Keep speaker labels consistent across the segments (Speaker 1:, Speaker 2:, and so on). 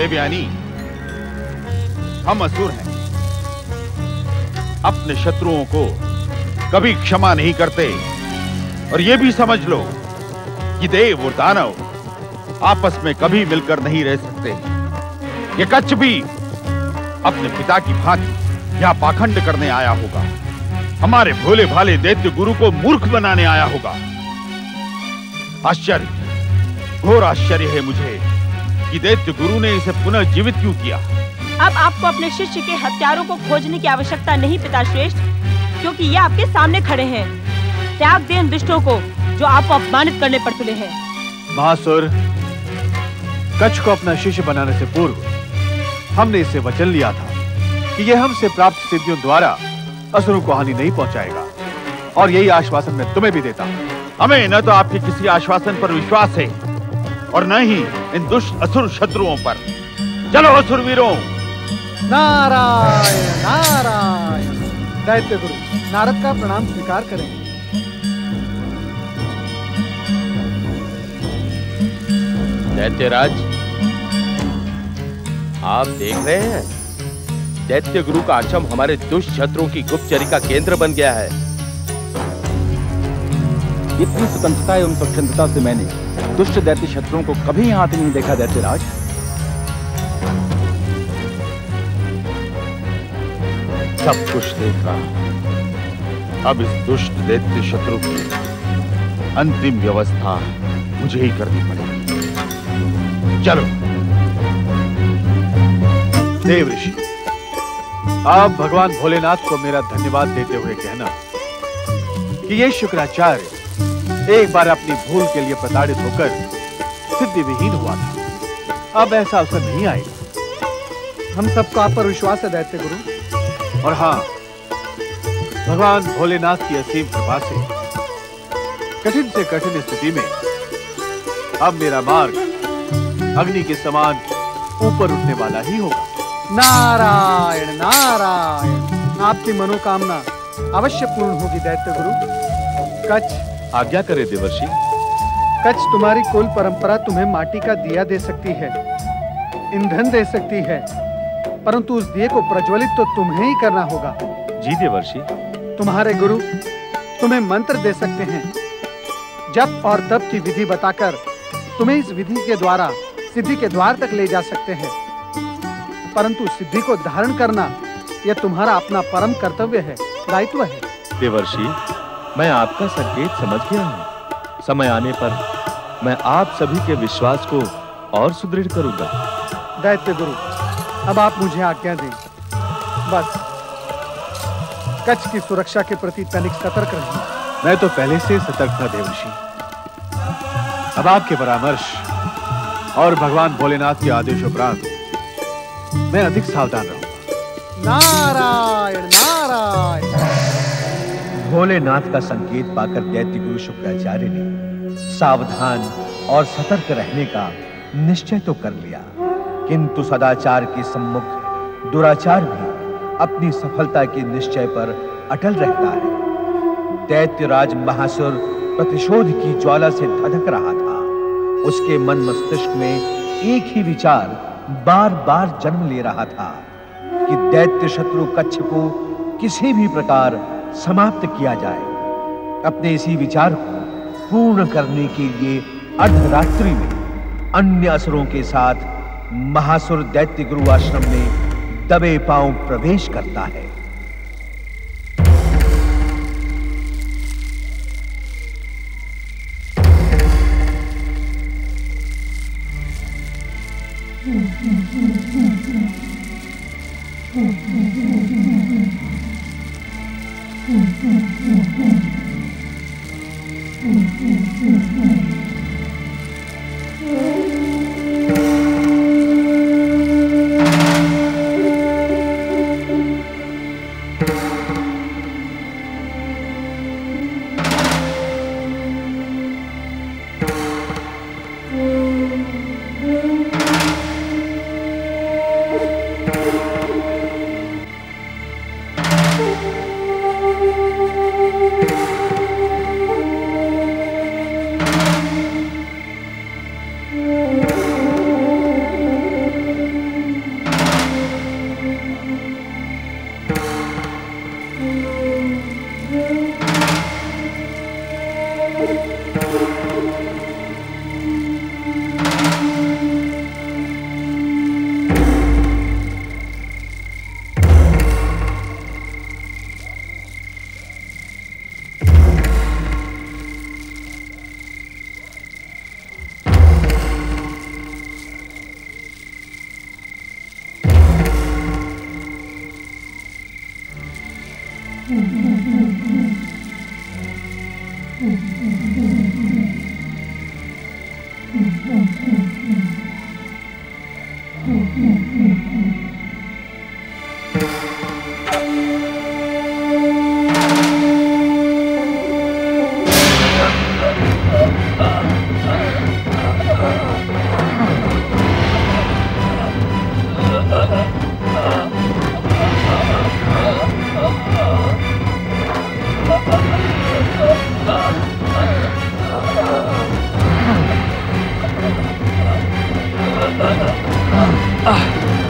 Speaker 1: देवयानी, हम असुर हैं, अपने शत्रुओं को कभी क्षमा नहीं करते। और ये भी समझ लो कि देव और दानव आपस में कभी मिलकर नहीं रह सकते। ये कच्छ भी अपने पिता की भांति यहाँ पाखंड करने आया होगा, हमारे भोले भाले दैत्य गुरु को मूर्ख बनाने आया होगा। आश्चर्य, घोर आश्चर्य है मुझे कि दैत्य गुरु ने इसे पुनः जीवित क्यों किया।
Speaker 2: अब आपको अपने शिष्य के हत्यारों को खोजने की आवश्यकता नहीं पिताश्रेष्ठ, क्योंकि ये आपके सामने खड़े हैं। त्याग दें इन दुष्टों को जो आपको अपमानित करने पर तुले हैं।
Speaker 3: महासुर, कच्छ को अपना शिष्य बनाने से पूर्व हमने इससे वचन लिया था कि यह हमसे प्राप्त सिद्धियों द्वारा असुरों को हानि नहीं पहुंचाएगा, और यही आश्वासन मैं तुम्हें भी देता हूं।
Speaker 1: हमें न तो आपके किसी आश्वासन पर विश्वास है और न ही इन दुष्ट असुर शत्रुओं पर। चलो असुर वीरों।
Speaker 4: नारायण नारायण। दैत्य गुरु, नारद का प्रणाम स्वीकार करें।
Speaker 5: दैत्यराज, आप देख रहे हैं, दैत्य गुरु का आश्रम हमारे दुष्ट शत्रुओं की गुप्तचरी का केंद्र बन गया है।
Speaker 6: इतनी स्वतंत्रता एवं स्वच्छंदता से मैंने दुष्ट दैत्य शत्रुओं को कभी यहाँ आते नहीं देखा दैत्यराज।
Speaker 1: सब कुछ देखा, अब इस दुष्ट दैत्य शत्रु की अंतिम व्यवस्था मुझे ही करनी पड़ेगी। चलो।
Speaker 3: देव ऋषि, आप भगवान भोलेनाथ को मेरा धन्यवाद देते हुए कहना कि ये शुक्राचार्य एक बार अपनी भूल के लिए प्रताड़ित होकर सिद्धि विहीन हुआ था। अब ऐसा अवसर नहीं आएगा।
Speaker 4: हम सबको आप पर विश्वास है दैत्य गुरु।
Speaker 3: और हाँ, भगवान भोलेनाथ की असीम कृपा से कठिन से कठिन स्थिति में अब मेरा मार्ग अग्नि के समान ऊपर उठने वाला ही होगा।
Speaker 4: नारायण नारायण। आपकी मनोकामना अवश्य पूर्ण होगी दैत्य गुरु। कच्छ,
Speaker 3: आज्ञा करे देवर्षि।
Speaker 4: कच्छ, तुम्हारी कुल परंपरा तुम्हें माटी का दिया दे सकती है, ईंधन दे सकती है, परंतु उस दिए को प्रज्वलित तो तुम्हें ही करना होगा।
Speaker 3: जी देवर्षि।
Speaker 4: तुम्हारे गुरु तुम्हें मंत्र दे सकते हैं, जप और तप की विधि बताकर तुम्हें इस विधि के द्वारा सिद्धि के द्वार तक ले जा सकते हैं, परंतु सिद्धि को धारण करना यह तुम्हारा अपना परम कर्तव्य है, दायित्व है।
Speaker 7: देवर्षि, मैं आपका संकेत समझ गया हूँ। समय आने पर मैं आप सभी के विश्वास को और सुदृढ़ करूंगा।
Speaker 4: दैत्य गुरु, अब आप मुझे आज्ञा दें। बस कच्छ की सुरक्षा के प्रति तनिक सतर्क रहें।
Speaker 3: मैं तो पहले से सतर्क था देवर्षि। अब आपके परामर्श और भगवान भोलेनाथ के आदेश उपरांत मैं अधिक सावधान रहूंगा।
Speaker 4: नारायण नारायण।
Speaker 8: भोलेनाथ का संकेत पाकर दैत्य गुरु शुक्राचार्य ने सावधान और सतर्क रहने का निश्चय तो कर लिया, किंतु सदाचार के सम्मुख दुराचार भी अपनी सफलता के निश्चय पर अटल रहता है। दैत्यराज महासुर प्रतिशोध की ज्वाला से धधक रहा था। उसके मन मस्तिष्क में एक ही विचार बार बार जन्म ले रहा था कि दैत्य शत्रु कच्छ को किसी भी प्रकार समाप्त किया जाए। अपने इसी विचार को पूर्ण करने के लिए अर्धरात्रि में अन्य असुरों के साथ महासुर दैत्य गुरु आश्रम में दबे पांव प्रवेश करता है।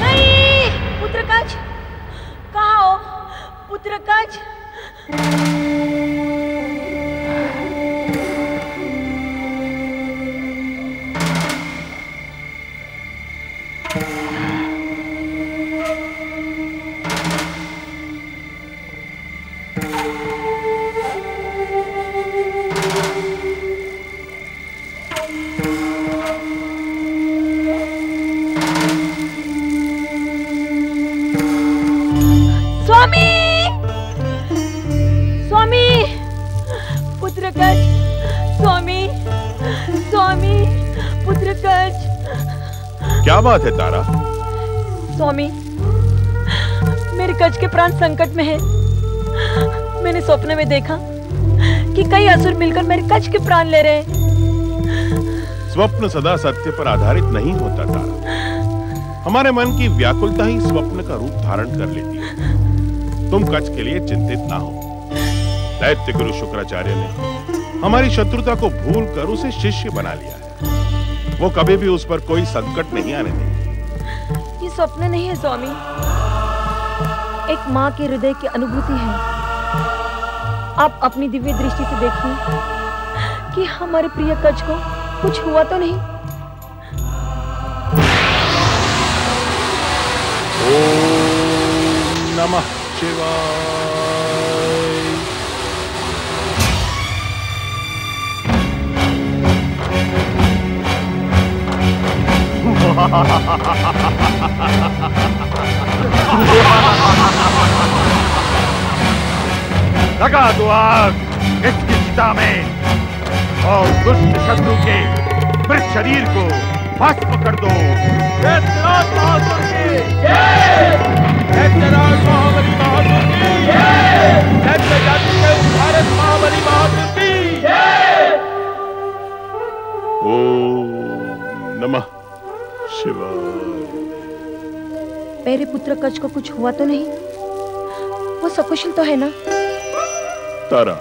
Speaker 2: नहीं, पुत्रकाज, कहाँ हो पुत्रकाज? स्वामी, स्वामी, पुत्रकाज, स्वामी, स्वामी, पुत्रकाज।
Speaker 1: क्या बात है तारा?
Speaker 2: स्वामी, मेरे कज के प्राण संकट में है। मैंने स्वप्न में देखा कि कई असुर मिलकर मेरे कज के प्राण ले रहे हैं।
Speaker 9: स्वप्न सदा सत्य पर आधारित नहीं होता तारा। हमारे मन की व्याकुलता ही स्वप्न का रूप धारण कर लेती है। तुम कच के लिए चिंतित ना हो। दैत्य गुरु शुक्राचार्य ने हमारी शत्रुता को भूल कर उसे शिष्य बना लिया है। वो कभी भी उस पर कोई संकट नहीं आने देंगे।
Speaker 2: ये स्वप्न नहीं है स्वामी, एक माँ के हृदय की अनुभूति है। आप अपनी दिव्य दृष्टि से देखिए कि हमारे प्रिय कच को कुछ हुआ तो नहीं।
Speaker 9: ओम नमः शिवाय।
Speaker 1: लगा दो आग इसकी चिता में और दुष्ट शत्रु के मृत शरीर को भस्म कर दो।
Speaker 9: ओम नमः शिवाय।
Speaker 2: मेरे पुत्र कच को कुछ हुआ तो नहीं? वो सकुशल तो है ना?
Speaker 9: तारा,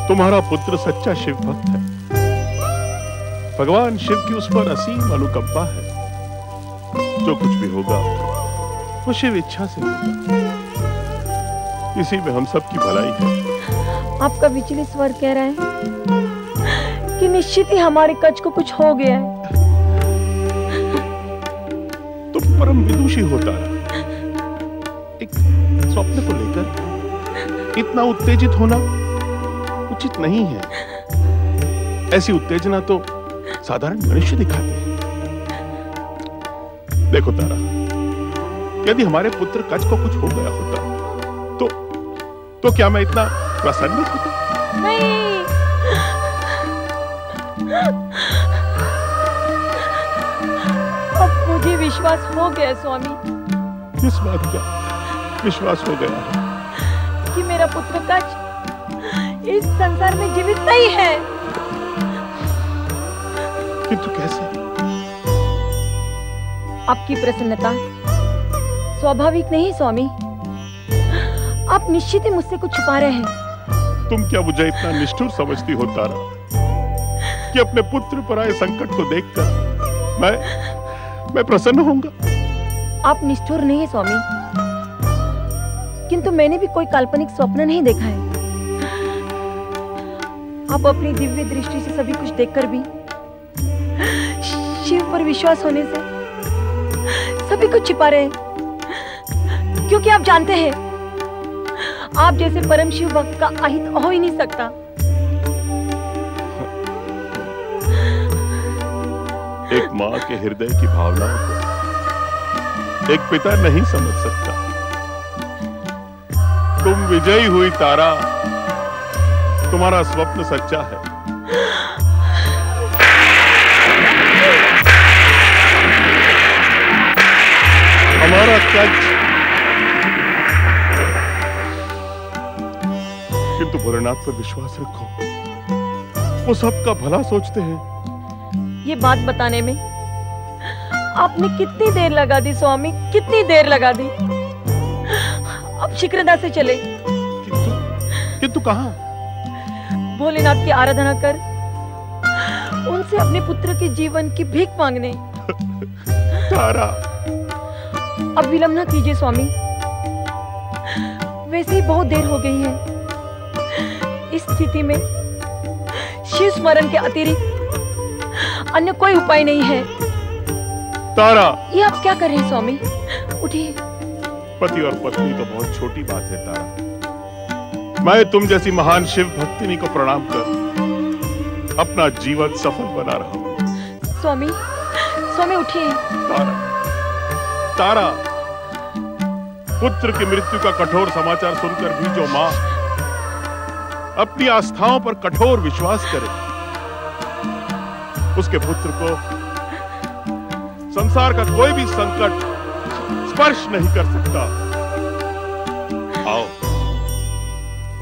Speaker 9: तुम्हारा पुत्र सच्चा शिव भक्त है। भगवान शिव की उस पर असीम अनुकंपा है। जो कुछ भी होगा वो शिव इच्छा से होगा। इसी में हम सबकी भलाई है।
Speaker 2: आपका विचलित स्वर कह रहा है कि निश्चित ही हमारे कच को कुछ हो गया है।
Speaker 9: तुम परम विदुषी हो तारा। एक स्वप्न को लेकर इतना उत्तेजित होना उचित नहीं है। ऐसी उत्तेजना तो साधारण मनुष्य दिखाते हैं। देखो तारा, यदि हमारे पुत्र कच को कुछ हो गया होता तो क्या मैं इतना प्रसन्न होता?
Speaker 2: नहीं, अब मुझे विश्वास हो गया स्वामी।
Speaker 9: किस बात का विश्वास हो गया है?
Speaker 2: कि मेरा पुत्र कच इस संसार में जीवित नहीं है।
Speaker 9: किंतु कैसे?
Speaker 2: आपकी प्रसन्नता स्वाभाविक नहीं स्वामी। आप निश्चित ही मुझसे कुछ छुपा रहे हैं।
Speaker 9: तुम क्या मुझे इतना निष्ठुर समझती हो तारा कि अपने पुत्र पर आए संकट को देखकर मैं प्रसन्न होऊंगा?
Speaker 2: आप निष्ठुर नहीं है स्वामी, किंतु मैंने भी कोई काल्पनिक स्वप्न नहीं देखा है। आप अपनी दिव्य दृष्टि से सभी कुछ देखकर भी शिव पर विश्वास होने से सभी कुछ छिपा रहे हैं। क्योंकि आप जानते हैं, आप जैसे परम शिव भक्त का अहित हो ही नहीं सकता।
Speaker 9: एक माँ के हृदय की भावनाओं को एक पिता नहीं समझ सकता। तुम विजयी हुई तारा, तुम्हारा स्वप्न सच्चा है। हमारा कच, किंतु भोलेनाथ पर विश्वास रखो, वो सबका भला सोचते हैं।
Speaker 2: ये बात बताने में आपने कितनी देर लगा दी स्वामी, कितनी देर लगा दी। अब शिक्रदा से चले।
Speaker 9: किंतु कहां?
Speaker 2: भोलेनाथ की आराधना कर उनसे अपने पुत्र के जीवन की भीख मांगने।
Speaker 9: तारा,
Speaker 2: अब विलंब न कीजिए स्वामी, वैसे ही बहुत देर हो गई है। इस स्थिति में शिव स्मरण के अतिरिक्त अन्य कोई उपाय नहीं है।
Speaker 9: तारा,
Speaker 2: ये आप क्या कर रहे हैं स्वामी? उठिए।
Speaker 9: पति और पत्नी तो बहुत छोटी बात है तारा। मैं तुम जैसी महान शिव भक्तिनी को प्रणाम कर अपना जीवन सफल बना रहा हूं।
Speaker 2: स्वामी, स्वामी उठिए।
Speaker 9: तारा, तारा, पुत्र की मृत्यु का कठोर समाचार सुनकर भी जो मां अपनी आस्थाओं पर कठोर विश्वास करे, उसके पुत्र को संसार का कोई भी संकट स्पर्श नहीं कर सकता। आओ।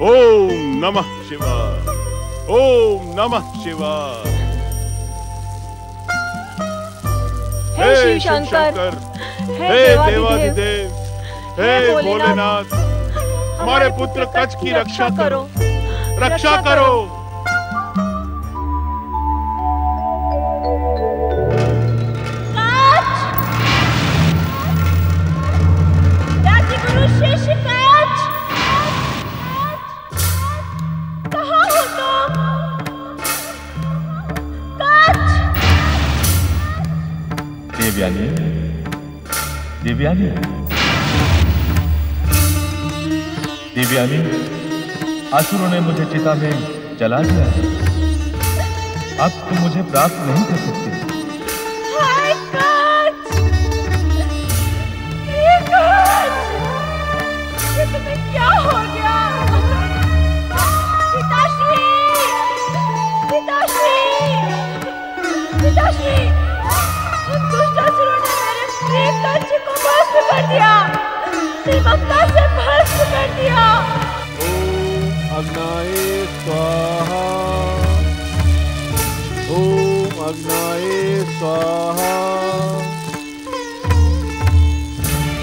Speaker 9: ओम नमः शिवाय, ओम नमः शिवाय।
Speaker 2: हे शिव शंकर,
Speaker 9: हे देवाधिदेव, हे भोलेनाथ, हमारे पुत्र कच की रक्षा करो, रक्षा करो।
Speaker 7: देवयानी, देवयानी, देवयानी, असुरों ने मुझे चिता में जला दिया। अब तुम मुझे प्राप्त नहीं कर सकती।
Speaker 10: हाय कच! ये कच! ये तुम्हें क्या हो गया? पिताश्री! पिताश्री! पिताश्री! उन दुष्ट असुरों ने मेरे प्रिय कच को भस्म कर दिया, निर्ममता से भस्म कर दिया।
Speaker 3: अग्नाय स्वाहा, ओम अग्नाय स्वाहा।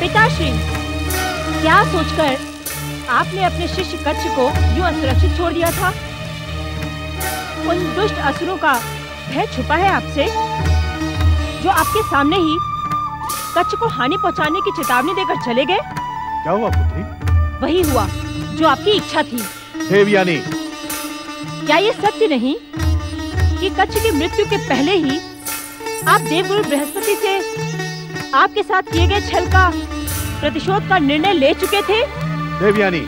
Speaker 11: पिताश्री, क्या सोचकर आपने अपने शिष्य कच्छ को यूं असुरक्षित छोड़ दिया था? उन दुष्ट असुरों का भय छुपा है आपसे, जो आपके सामने ही कच्छ को हानि पहुंचाने की चेतावनी देकर चले गए।
Speaker 3: क्या हुआ पुत्री?
Speaker 11: वही हुआ जो आपकी इच्छा थी।
Speaker 3: देवयानी,
Speaker 11: क्या ये सत्य नहीं कि कच्छ की मृत्यु के पहले ही आप देवगुरु बृहस्पति से आपके साथ किए गए छल का प्रतिशोध का निर्णय ले चुके थे?
Speaker 3: देवयानी,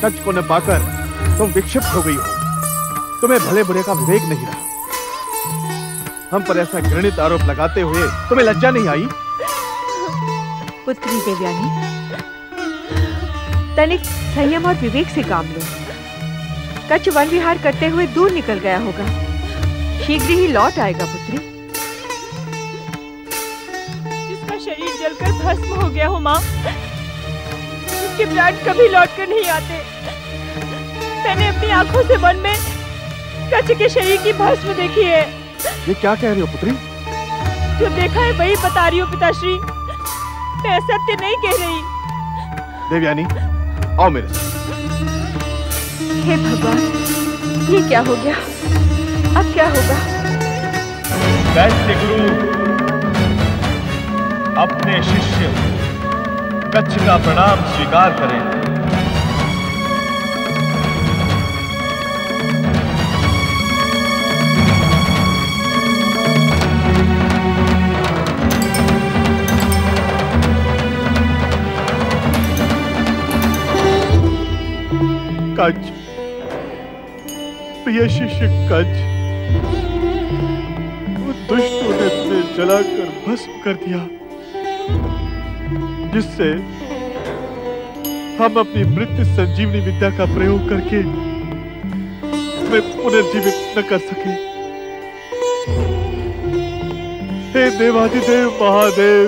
Speaker 3: कच्छ को न पाकर तुम विक्षिप्त हो गई हो। तुम्हें भले बुरे का विवेक नहीं रहा। हम पर ऐसा घृणित आरोप लगाते हुए तुम्हें लज्जा नहीं आई?
Speaker 12: पुत्री देवयानी, तनिक संयम और विवेक से काम लो। कच्छ वन विहार करते हुए दूर निकल गया होगा, शीघ्र ही लौट आएगा पुत्री।
Speaker 11: जिसका शरीर जलकर भस्म हो गया हो माँ, उसके प्राण कभी लौट कर नहीं आते। मैंने अपनी आंखों से वन में कच्छ के शरीर की भस्म देखी है।
Speaker 3: ये क्या कह रही हो पुत्री?
Speaker 11: जो देखा है वही बता रही हूँ पिताश्री, मैं सत्य नहीं कह रही।
Speaker 3: देवयानी, आओ मेरे साथ।
Speaker 12: हे भगवान, ये क्या हो गया? अब क्या होगा?
Speaker 7: दैत्य गुरु अपने शिष्य कच्छ का प्रणाम स्वीकार करें।
Speaker 3: कच, प्रिय शिष्य कच, वो दुष्टों ने तुम्हें जलाकर भस्म कर दिया, जिससे हम अपनी मृत्यु संजीवनी विद्या का प्रयोग करके मैं पुनर्जीवित न कर सके। हे देवाधिदेव महादेव,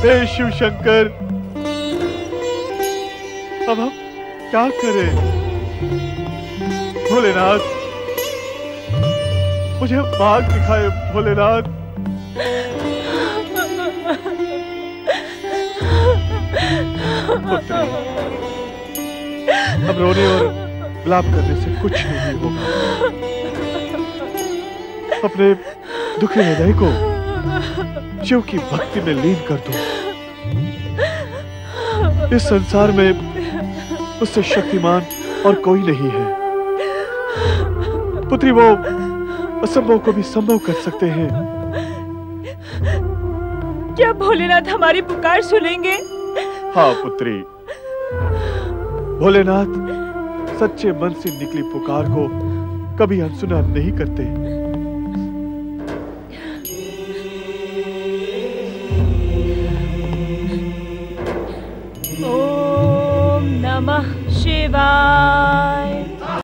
Speaker 3: हे शिव शंकर, अब हम क्या करें? भोलेनाथ, मुझे मार्ग दिखाए भोलेनाथ। पुत्री, अब रोने और विलाप करने से कुछ नहीं होगा। अपने दुखी हृदय को शिव की भक्ति में लीन कर दो। इस संसार में उससे शक्तिमान और कोई नहीं है। पुत्री, वो असंभव को भी संभव कर सकते हैं।
Speaker 11: क्या भोलेनाथ हमारी पुकार सुनेंगे?
Speaker 3: हाँ पुत्री, भोलेनाथ सच्चे मन से निकली पुकार को कभी अनसुना नहीं करते।
Speaker 11: ओम नमः शिवाय।